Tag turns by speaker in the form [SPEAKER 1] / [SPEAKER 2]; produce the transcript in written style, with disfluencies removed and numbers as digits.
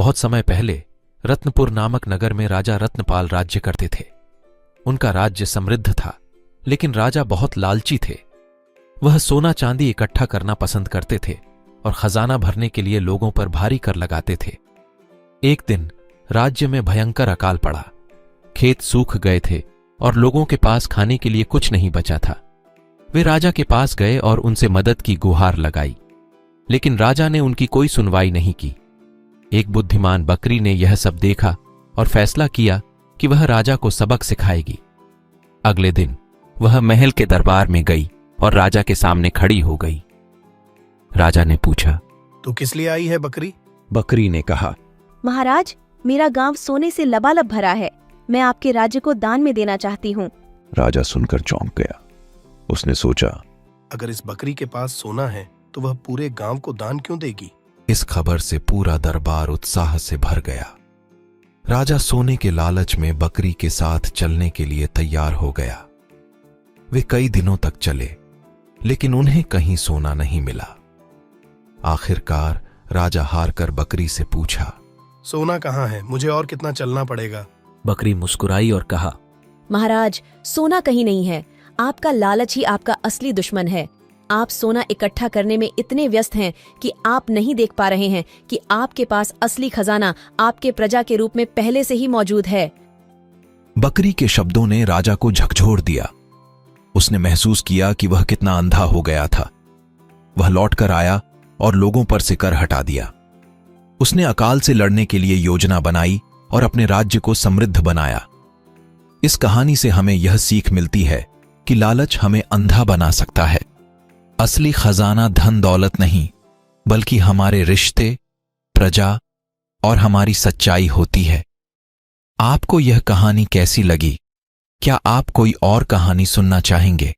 [SPEAKER 1] बहुत समय पहले रत्नपुर नामक नगर में राजा रत्नपाल राज्य करते थे। उनका राज्य समृद्ध था, लेकिन राजा बहुत लालची थे। वह सोना चांदी इकट्ठा करना पसंद करते थे और खजाना भरने के लिए लोगों पर भारी कर लगाते थे। एक दिन राज्य में भयंकर अकाल पड़ा। खेत सूख गए थे और लोगों के पास खाने के लिए कुछ नहीं बचा था। वे राजा के पास गए और उनसे मदद की गुहार लगाई, लेकिन राजा ने उनकी कोई सुनवाई नहीं की। एक बुद्धिमान बकरी ने यह सब देखा और फैसला किया कि वह राजा को सबक सिखाएगी। अगले दिन वह महल के दरबार में गई और राजा के सामने खड़ी हो गई। राजा ने पूछा,
[SPEAKER 2] तू किस लिए आई है बकरी?
[SPEAKER 1] बकरी ने कहा,
[SPEAKER 3] महाराज, मेरा गांव सोने से लबालब भरा है। मैं आपके राज्य को दान में देना चाहती हूँ।
[SPEAKER 4] राजा सुनकर चौंक गया। उसने सोचा,
[SPEAKER 2] अगर इस बकरी के पास सोना है तो वह पूरे गांव को दान क्यों देगी?
[SPEAKER 1] इस खबर से पूरा दरबार उत्साह से भर गया। राजा सोने के लालच में बकरी के साथ चलने के लिए तैयार हो गया। वे कई दिनों तक चले, लेकिन उन्हें कहीं सोना नहीं मिला। आखिरकार राजा हारकर बकरी से पूछा,
[SPEAKER 2] सोना कहाँ है? मुझे और कितना चलना पड़ेगा?
[SPEAKER 1] बकरी मुस्कुराई और कहा,
[SPEAKER 3] महाराज, सोना कहीं नहीं है। आपका लालच ही आपका असली दुश्मन है। आप सोना इकट्ठा करने में इतने व्यस्त हैं कि आप नहीं देख पा रहे हैं कि आपके पास असली खजाना आपके प्रजा के रूप में पहले से ही मौजूद है।
[SPEAKER 1] बकरी के शब्दों ने राजा को झकझोर दिया। उसने महसूस किया कि वह कितना अंधा हो गया था। वह लौटकर आया और लोगों पर से कर हटा दिया। उसने अकाल से लड़ने के लिए योजना बनाई और अपने राज्य को समृद्ध बनाया। इस कहानी से हमें यह सीख मिलती है कि लालच हमें अंधा बना सकता है। असली खजाना धन दौलत नहीं, बल्कि हमारे रिश्ते, प्रजा और हमारी सच्चाई होती है। आपको यह कहानी कैसी लगी? क्या आप कोई और कहानी सुनना चाहेंगे?